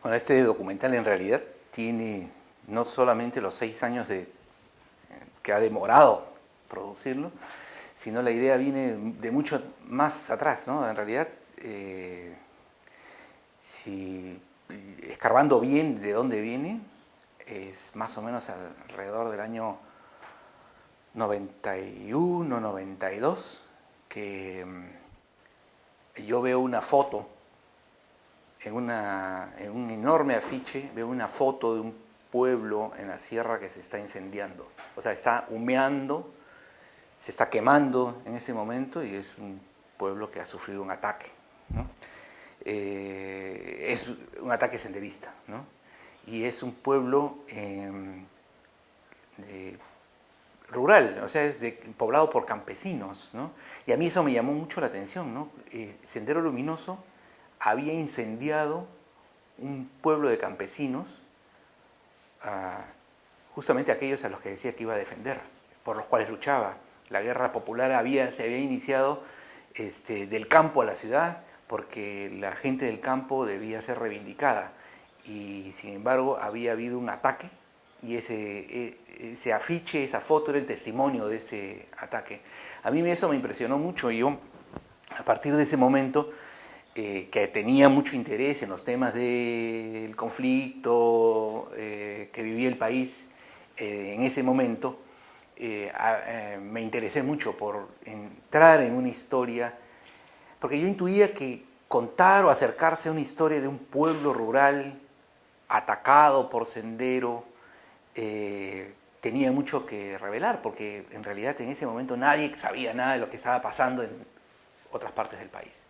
Bueno, este documental en realidad tiene no solamente los 6 años que ha demorado producirlo, sino la idea viene de mucho más atrás, ¿no? En realidad, si escarbando bien de dónde viene, es más o menos alrededor del año 91, 92, que yo veo una foto en un enorme afiche, veo una foto de un pueblo en la sierra que se está incendiando. O sea, está humeando, se está quemando en ese momento y es un pueblo que ha sufrido un ataque, ¿no? Es un ataque senderista, ¿no? Y es un pueblo rural, o sea, poblado por campesinos, ¿no? Y a mí eso me llamó mucho la atención, ¿no? Sendero Luminoso había incendiado un pueblo de campesinos, justamente aquellos a los que decía que iba a defender, por los cuales luchaba. La guerra popular se había iniciado del campo a la ciudad, porque la gente del campo debía ser reivindicada. Y sin embargo había habido un ataque y ese afiche, esa foto era el testimonio de ese ataque. A mí eso me impresionó mucho y yo, a partir de ese momento, que tenía mucho interés en los temas del conflicto que vivía el país en ese momento, me interesé mucho por entrar en una historia, porque yo intuía que contar o acercarse a una historia de un pueblo rural atacado por Sendero tenía mucho que revelar, porque en realidad en ese momento nadie sabía nada de lo que estaba pasando en otras partes del país.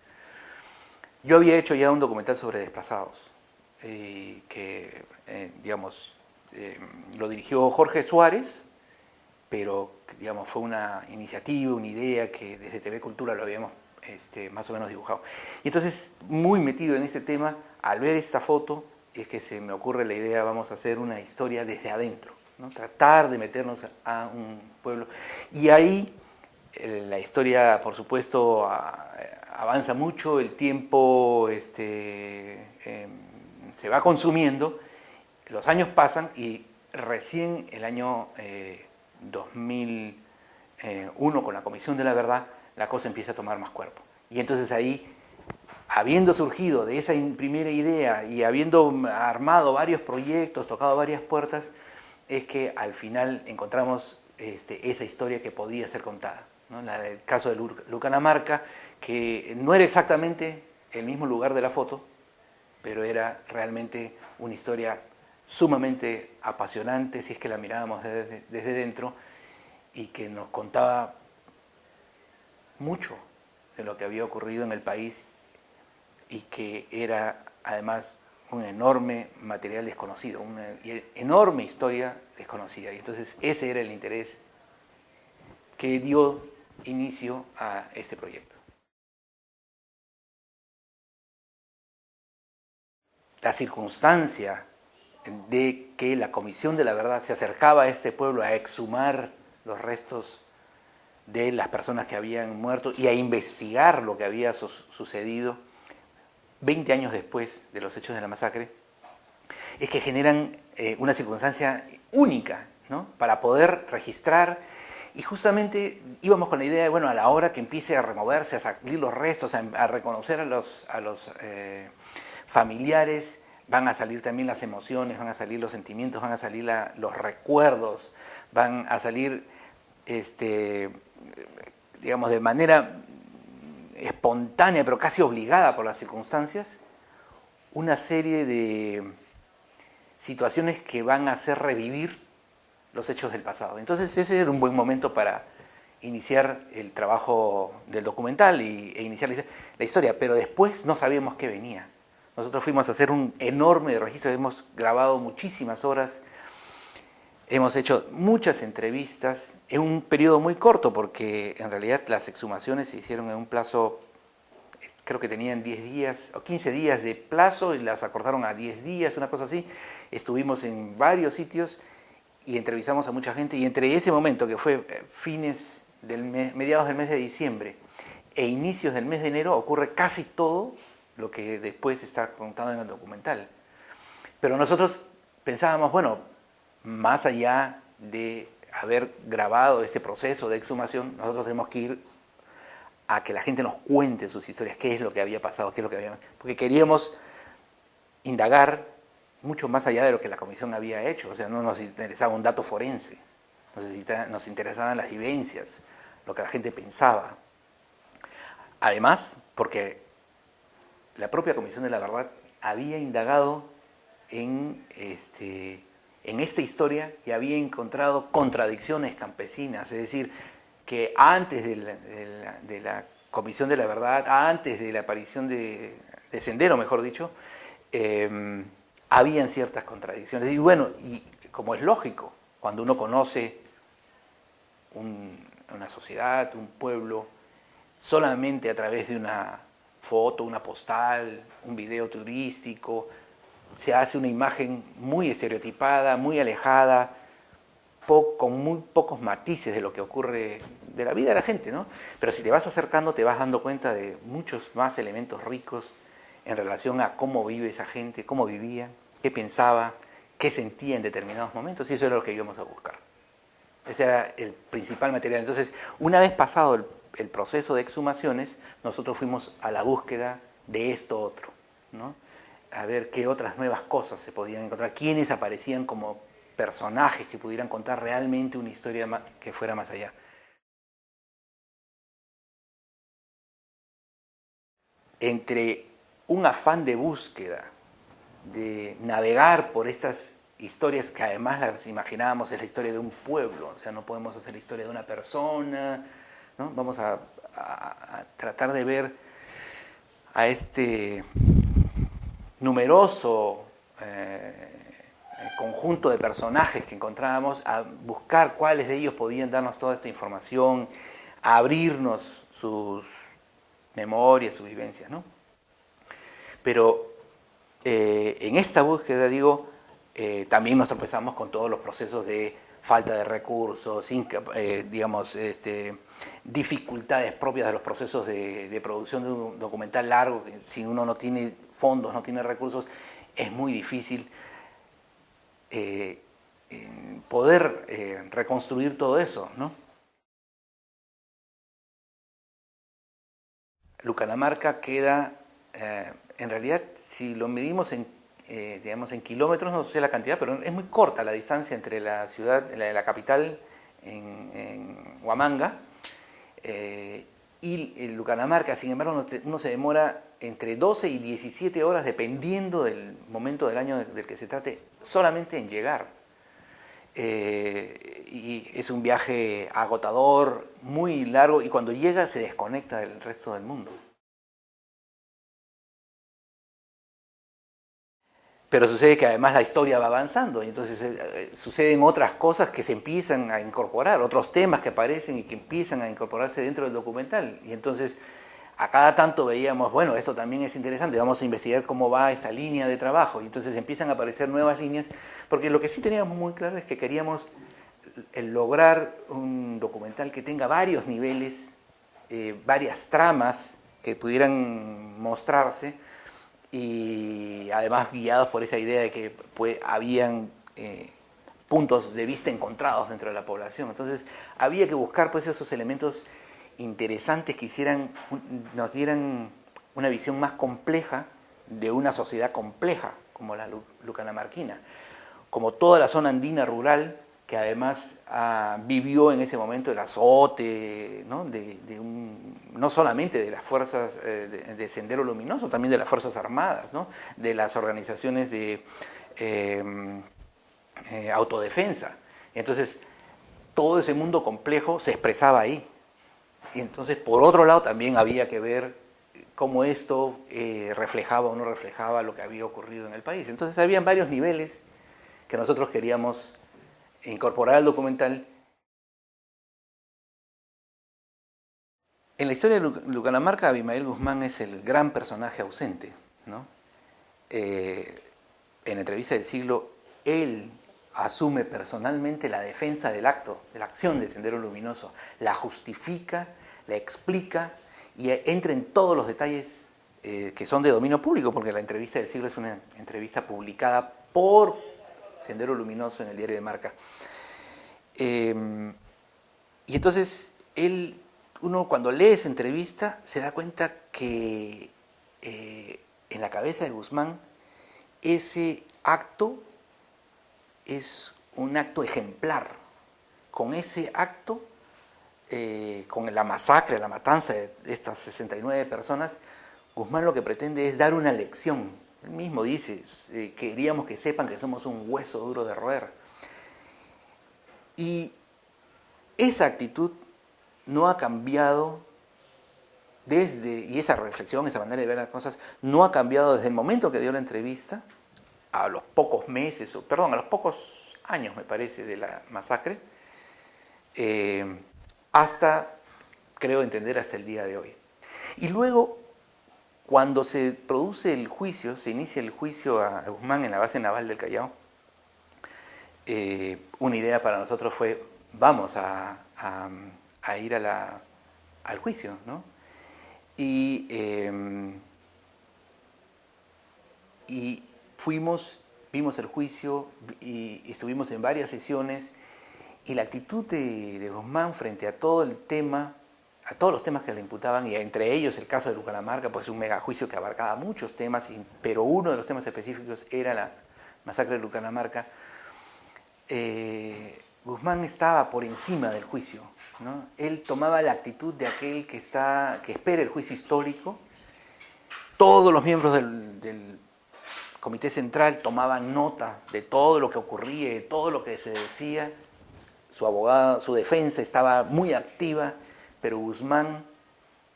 Yo había hecho ya un documental sobre desplazados, que, digamos, lo dirigió Jorge Suárez, pero, digamos, fue una iniciativa, una idea que desde TV Cultura lo habíamos más o menos dibujado. Y entonces, muy metido en ese tema, al ver esta foto, es que se me ocurre la idea, vamos a hacer una historia desde adentro, ¿no? Tratar de meternos a un pueblo. Y ahí la historia, por supuesto, avanza mucho, el tiempo se va consumiendo, los años pasan y recién el año 2001, con la Comisión de la Verdad, la cosa empieza a tomar más cuerpo. Y entonces ahí, habiendo surgido de esa primera idea y habiendo armado varios proyectos, tocado varias puertas, es que al final encontramos esa historia que podía ser contada, ¿no? La del caso de Lucanamarca, que no era exactamente el mismo lugar de la foto, pero era realmente una historia sumamente apasionante si es que la mirábamos desde dentro, y que nos contaba mucho de lo que había ocurrido en el país y que era además un enorme material desconocido, una enorme historia desconocida. Y entonces ese era el interés que dio inicio a este proyecto. La circunstancia de que la Comisión de la Verdad se acercaba a este pueblo a exhumar los restos de las personas que habían muerto y a investigar lo que había sucedido 20 años después de los hechos de la masacre, es que generan una circunstancia única, ¿no? Para poder registrar. Y justamente íbamos con la idea de, bueno, a la hora que empiece a removerse, a salir los restos, a reconocer a los familiares, van a salir también las emociones, van a salir los sentimientos, van a salir los recuerdos, van a salir, digamos, de manera espontánea, pero casi obligada por las circunstancias, una serie de situaciones que van a hacer revivir los hechos del pasado. Entonces ese era un buen momento para iniciar el trabajo del documental e iniciar la historia, pero después no sabíamos qué venía. Nosotros fuimos a hacer un enorme registro, hemos grabado muchísimas horas, hemos hecho muchas entrevistas en un periodo muy corto, porque en realidad las exhumaciones se hicieron en un plazo, creo que tenían 10 días o 15 días de plazo y las acortaron a 10 días, una cosa así. Estuvimos en varios sitios y entrevistamos a mucha gente, y entre ese momento, que fue mediados del mes de diciembre e inicios del mes de enero, ocurre casi todo lo que después está contado en el documental. Pero nosotros pensábamos, bueno, más allá de haber grabado este proceso de exhumación, nosotros tenemos que ir a que la gente nos cuente sus historias, qué es lo que había pasado, qué es lo que había... Porque queríamos indagar mucho más allá de lo que la comisión había hecho. O sea, no nos interesaba un dato forense, nos interesaban las vivencias, lo que la gente pensaba. Además, porque la propia Comisión de la Verdad había indagado en esta historia y había encontrado contradicciones campesinas, es decir, que antes de la Comisión de la Verdad, antes de la aparición de Sendero, mejor dicho, habían ciertas contradicciones. Y bueno, y como es lógico, cuando uno conoce una sociedad, un pueblo, solamente a través de una foto, una postal, un video turístico, se hace una imagen muy estereotipada, muy alejada, con muy pocos matices de lo que ocurre de la vida de la gente, ¿no? Pero si te vas acercando te vas dando cuenta de muchos más elementos ricos en relación a cómo vive esa gente, cómo vivía, qué pensaba, qué sentía en determinados momentos, y eso era lo que íbamos a buscar. Ese era el principal material. Entonces, una vez pasado el proceso de exhumaciones, nosotros fuimos a la búsqueda de esto otro, ¿no? A ver qué otras nuevas cosas se podían encontrar, quiénes aparecían como personajes que pudieran contar realmente una historia que fuera más allá. Entre un afán de búsqueda, de navegar por estas historias que además las imaginábamos, es la historia de un pueblo, o sea, no podemos hacer la historia de una persona, ¿no? Vamos a tratar de ver a este numeroso conjunto de personajes que encontrábamos, a buscar cuáles de ellos podían darnos toda esta información, a abrirnos sus memorias, sus vivencias, ¿no? Pero en esta búsqueda, digo, también nos tropezamos con todos los procesos de falta de recursos, digamos, dificultades propias de los procesos de producción de un documental largo. Si uno no tiene fondos, no tiene recursos, es muy difícil poder reconstruir todo eso, ¿no? Lucanamarca queda, en realidad, si lo medimos digamos, en kilómetros, no sé la cantidad, pero es muy corta la distancia entre la ciudad, la capital, en Huamanga, y Lucanamarca. Sin embargo, uno se demora entre 12 y 17 horas, dependiendo del momento del año del que se trate, solamente en llegar. Y es un viaje agotador, muy largo, y cuando llega se desconecta del resto del mundo. Pero sucede que además la historia va avanzando, y entonces suceden otras cosas que se empiezan a incorporar, otros temas que aparecen y que empiezan a incorporarse dentro del documental. Y entonces a cada tanto veíamos, bueno, esto también es interesante, vamos a investigar cómo va esta línea de trabajo. Y entonces empiezan a aparecer nuevas líneas, porque lo que sí teníamos muy claro es que queríamos lograr un documental que tenga varios niveles, varias tramas que pudieran mostrarse, y además guiados por esa idea de que habían puntos de vista encontrados dentro de la población. Entonces había que buscar pues esos elementos interesantes que nos dieran una visión más compleja de una sociedad compleja como la lucanamarquina, como toda la zona andina rural, que además vivió en ese momento el azote, ¿no? No solamente de las fuerzas de Sendero Luminoso, también de las Fuerzas Armadas, ¿no? De las organizaciones de autodefensa. Entonces, todo ese mundo complejo se expresaba ahí. Y entonces, por otro lado, también había que ver cómo esto reflejaba o no reflejaba lo que había ocurrido en el país. Entonces, habían varios niveles que nosotros queríamos incorporar al documental. En la historia de Lucanamarca, Abimael Guzmán es el gran personaje ausente, ¿no? En la entrevista del siglo, él asume personalmente la defensa del acto, de la acción de Sendero Luminoso, la justifica, la explica y entra en todos los detalles que son de dominio público, porque la entrevista del siglo es una entrevista publicada por Sendero Luminoso en el diario de Marca. Y entonces uno cuando lee esa entrevista se da cuenta que en la cabeza de Guzmán ese acto es un acto ejemplar. Con ese acto, con la masacre, la matanza de estas 69 personas, Guzmán lo que pretende es dar una lección. Él mismo dice, queríamos que sepan que somos un hueso duro de roer. Y esa actitud no ha cambiado y esa reflexión, esa manera de ver las cosas, no ha cambiado desde el momento que dio la entrevista, a los pocos meses, a los pocos años, me parece, de la masacre, hasta, creo entender, hasta el día de hoy. Y luego, cuando se produce el juicio, se inicia el juicio a Guzmán en la base naval del Callao, una idea para nosotros fue, vamos a ir al juicio, ¿no? Y vimos el juicio y estuvimos en varias sesiones, y la actitud de Guzmán frente a todo el tema, a todos los temas que le imputaban, y entre ellos el caso de Lucanamarca, pues un megajuicio que abarcaba muchos temas, pero uno de los temas específicos era la masacre de Lucanamarca. Guzmán estaba por encima del juicio, ¿no? Él tomaba la actitud de aquel que espera el juicio histórico. Todos los miembros del Comité Central tomaban nota de todo lo que ocurría, de todo lo que se decía. Su abogado, su defensa estaba muy activa, pero Guzmán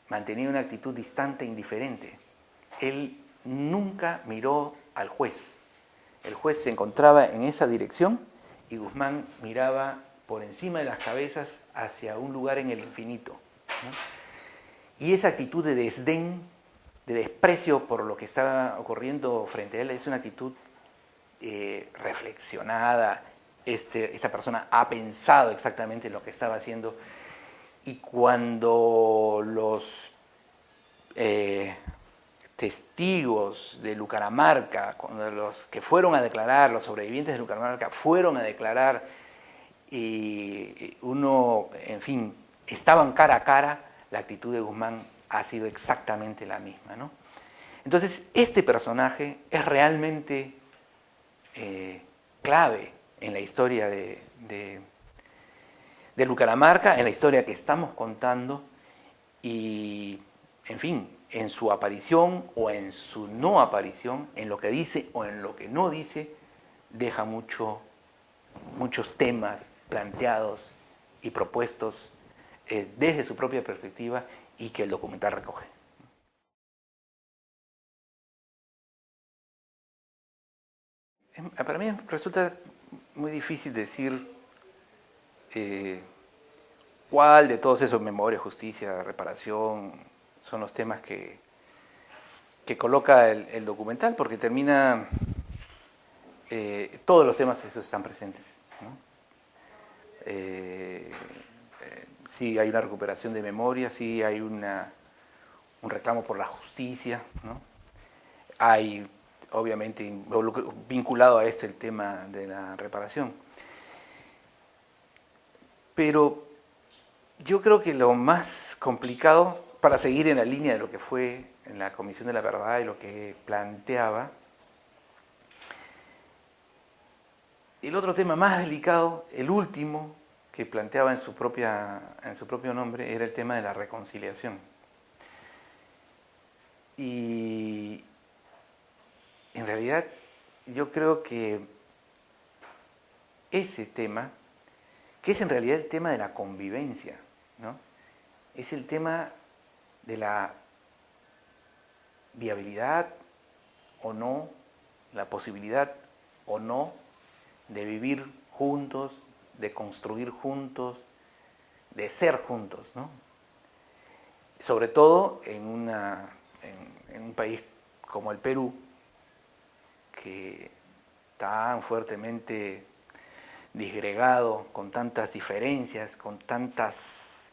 mantenía una actitud distante e indiferente. Él nunca miró al juez. El juez se encontraba en esa dirección y Guzmán miraba por encima de las cabezas hacia un lugar en el infinito, ¿no? Y esa actitud de desdén, de desprecio por lo que estaba ocurriendo frente a él, es una actitud reflexionada. Esta persona ha pensado exactamente lo que estaba haciendo, y cuando los testigos de Lucanamarca, cuando los que fueron a declarar, los sobrevivientes de Lucanamarca fueron a declarar, y en fin, estaban cara a cara, la actitud de Guzmán ha sido exactamente la misma, ¿no? Entonces, este personaje es realmente clave en la historia de Lucanamarca, en la historia que estamos contando, y, en fin, en su aparición o en su no aparición, en lo que dice o en lo que no dice, deja muchos temas planteados y propuestos desde su propia perspectiva, y que el documental recoge. Para mí resulta muy difícil decir cuál de todos esos, memoria, justicia, reparación, son los temas que coloca el documental, porque termina, todos los temas esos están presentes, ¿no? Sí hay una recuperación de memoria, sí hay un reclamo por la justicia, ¿no? Hay, obviamente, vinculado a el tema de la reparación. Pero yo creo que lo más complicado, para seguir en la línea de lo que fue en la Comisión de la Verdad y lo que planteaba, el otro tema más delicado, el último, que planteaba en su propio nombre, era el tema de la reconciliación. Y en realidad yo creo que ese tema, que es en realidad el tema de la convivencia, ¿no? Es el tema de la viabilidad o no, la posibilidad o no de vivir juntos, de construir juntos, de ser juntos, ¿no? Sobre todo en un país como el Perú, que tan fuertemente disgregado, con tantas diferencias, con tantas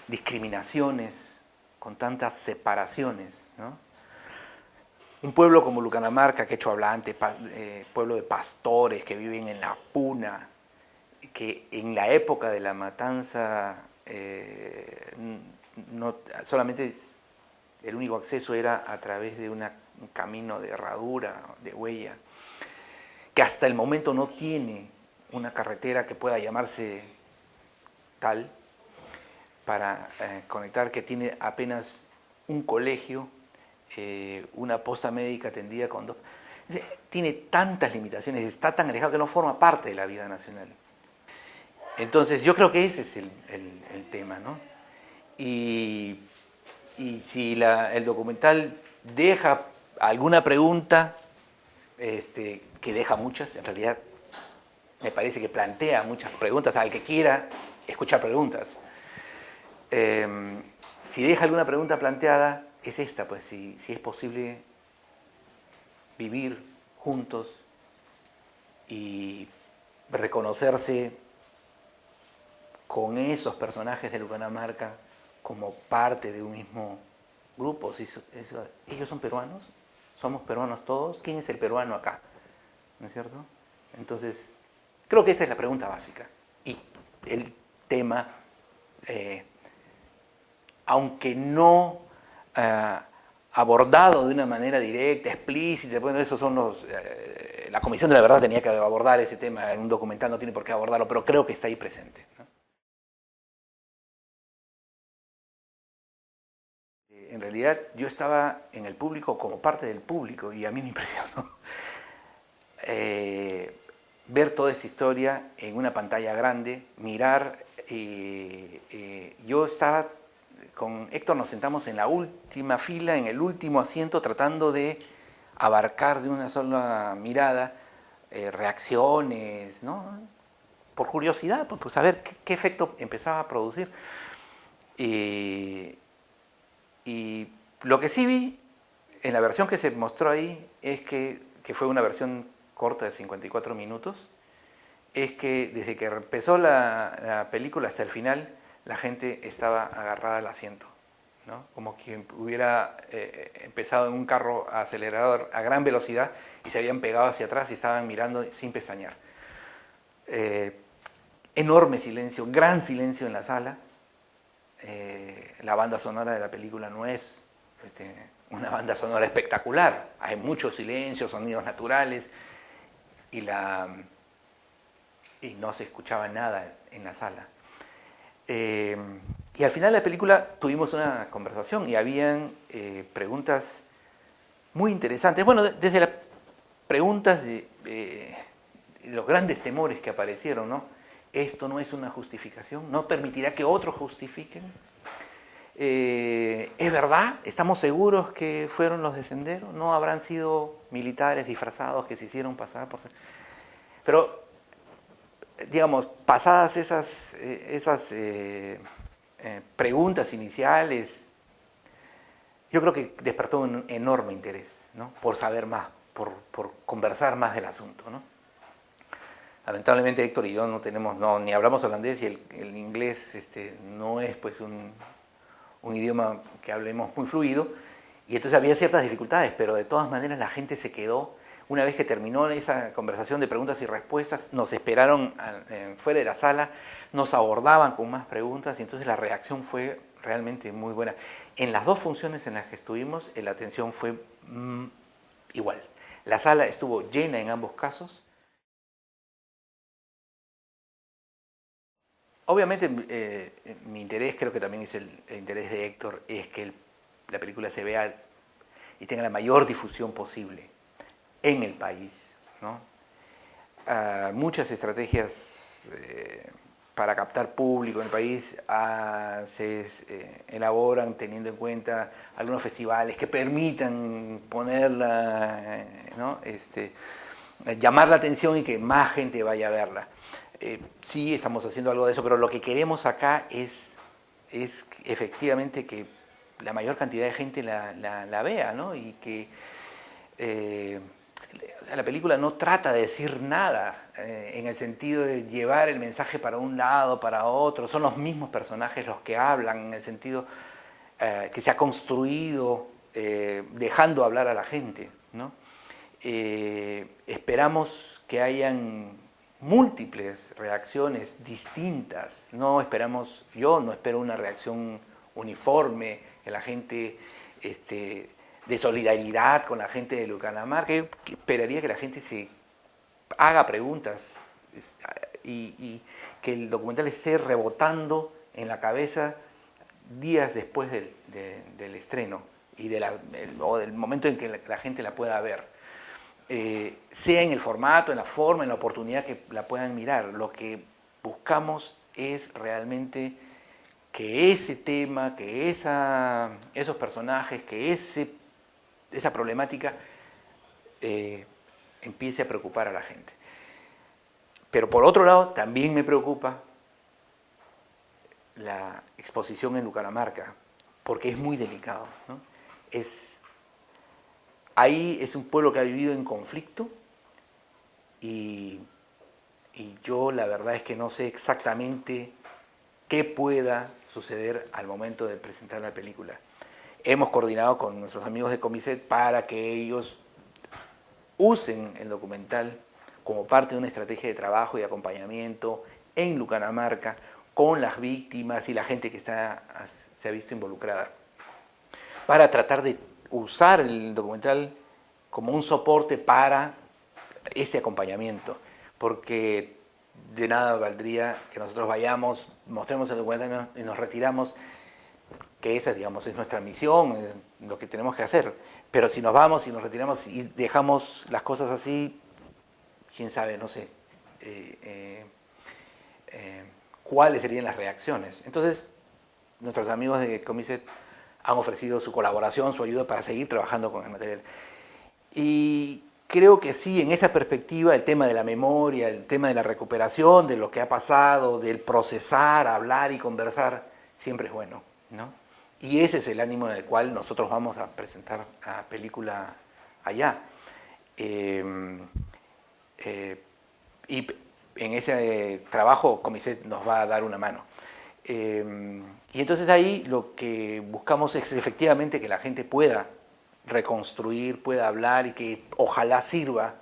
discriminaciones, con tantas separaciones, ¿no? un pueblo como Lucanamarca, quechua hablante, pueblo de pastores que viven en la puna, que en la época de la matanza no, solamente el único acceso era a través de un camino de herradura, de huella, que hasta el momento no tiene una carretera que pueda llamarse tal para conectar, que tiene apenas un colegio, una posta médica atendida con dos. Tiene tantas limitaciones, está tan alejado que no forma parte de la vida nacional. Entonces yo creo que ese es el tema, ¿no? Y si el documental deja alguna pregunta, que deja muchas, en realidad me parece que plantea muchas preguntas al que quiera escuchar preguntas. Si deja alguna pregunta planteada, es esta, pues si es posible vivir juntos y reconocerse con esos personajes de Lucanamarca como parte de un mismo grupo. ¿Ellos son peruanos? ¿Somos peruanos todos? ¿Quién es el peruano acá? ¿No es cierto? Entonces, creo que esa es la pregunta básica. Y el tema, aunque no abordado de una manera directa, explícita, bueno, esos son la Comisión de la Verdad tenía que abordar ese tema, en un documental no tiene por qué abordarlo, pero creo que está ahí presente, ¿no? En realidad yo estaba en el público como parte del público y a mí me impresionó ver toda esa historia en una pantalla grande, mirar. Yo estaba con Héctor, nos sentamos en la última fila, en el último asiento, tratando de abarcar de una sola mirada reacciones, ¿no? Por curiosidad, por saber qué efecto empezaba a producir. Y lo que sí vi en la versión que se mostró ahí es que fue una versión corta de 54 minutos, es que desde que empezó la película hasta el final, la gente estaba agarrada al asiento, ¿no? Como quien hubiera empezado en un carro acelerador a gran velocidad y se habían pegado hacia atrás y estaban mirando sin pestañear. Enorme silencio, gran silencio en la sala. La banda sonora de la película no es una banda sonora espectacular, hay mucho silencio, sonidos naturales y no se escuchaba nada en la sala. Y al final de la película tuvimos una conversación y habían preguntas muy interesantes. Bueno, desde las preguntas de los grandes temores que aparecieron, ¿no? Esto no es una justificación, no permitirá que otros justifiquen. ¿Es verdad? ¿Estamos seguros que fueron los de Sendero? ¿No habrán sido militares disfrazados que se hicieron pasar por... Pero, digamos, pasadas esas preguntas iniciales, yo creo que despertó un enorme interés, ¿no? Por saber más, por conversar más del asunto, ¿no? Lamentablemente Héctor y yo no tenemos, ni hablamos holandés y el inglés no es pues un idioma que hablemos muy fluido, y entonces había ciertas dificultades, pero de todas maneras la gente se quedó. Una vez que terminó esa conversación de preguntas y respuestas, nos esperaron fuera de la sala, nos abordaban con más preguntas y entonces la reacción fue realmente muy buena. En las dos funciones en las que estuvimos, la atención fue igual. La sala estuvo llena en ambos casos. Obviamente mi interés, creo que también es el interés de Héctor, es que la película se vea y tenga la mayor difusión posible en el país, ¿no? Muchas estrategias para captar público en el país se elaboran teniendo en cuenta algunos festivales que permitan ponerla, ¿no? Llamar la atención y que más gente vaya a verla. Sí, estamos haciendo algo de eso, pero lo que queremos acá es efectivamente que la mayor cantidad de gente la vea, ¿no? Y que la película no trata de decir nada en el sentido de llevar el mensaje para un lado, para otro. Son los mismos personajes los que hablan, en el sentido que se ha construido dejando hablar a la gente, ¿no? Esperamos que hayan múltiples reacciones distintas, yo no espero una reacción uniforme, que la gente de solidaridad con la gente de Lucanamarca. Yo esperaría que la gente se haga preguntas y que el documental esté rebotando en la cabeza días después del estreno o del momento en que la gente la pueda ver. Sea en el formato, en la forma, en la oportunidad que la puedan mirar. Lo que buscamos es realmente que ese tema, que esos personajes, que esa problemática empiece a preocupar a la gente. Pero por otro lado, también me preocupa la exposición en Lucanamarca, porque es muy delicado, ¿no? Ahí es un pueblo que ha vivido en conflicto y yo la verdad es que no sé exactamente qué pueda suceder al momento de presentar la película. Hemos coordinado con nuestros amigos de Comiset para que ellos usen el documental como parte de una estrategia de trabajo y de acompañamiento en Lucanamarca con las víctimas y la gente que se ha visto involucrada, para tratar de usar el documental como un soporte para ese acompañamiento, porque de nada valdría que nosotros vayamos, mostremos el documental y nos retiramos, que esa, digamos, es nuestra misión, lo que tenemos que hacer. Pero si nos vamos y nos retiramos y dejamos las cosas así, quién sabe, no sé, cuáles serían las reacciones. Entonces, nuestros amigos de Comiset han ofrecido su colaboración, su ayuda para seguir trabajando con el material. Y creo que sí, en esa perspectiva, el tema de la memoria, el tema de la recuperación, de lo que ha pasado, del procesar, hablar y conversar, siempre es bueno, ¿no? Y ese es el ánimo en el cual nosotros vamos a presentar la película allá. Y en ese trabajo Comiset nos va a dar una mano. Y entonces ahí lo que buscamos es efectivamente que la gente pueda reconstruir, pueda hablar y que ojalá sirva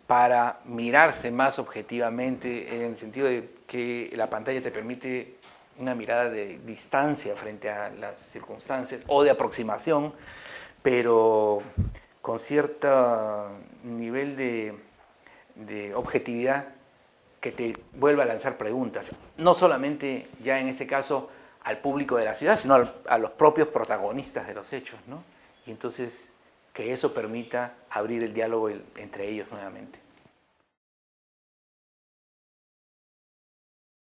para mirarse más objetivamente, en el sentido de que la pantalla te permite una mirada de distancia frente a las circunstancias o de aproximación, pero con cierto nivel de objetividad que te vuelva a lanzar preguntas, no solamente ya en ese caso al público de la ciudad, sino a los propios protagonistas de los hechos, ¿no? Y entonces que eso permita abrir el diálogo entre ellos nuevamente.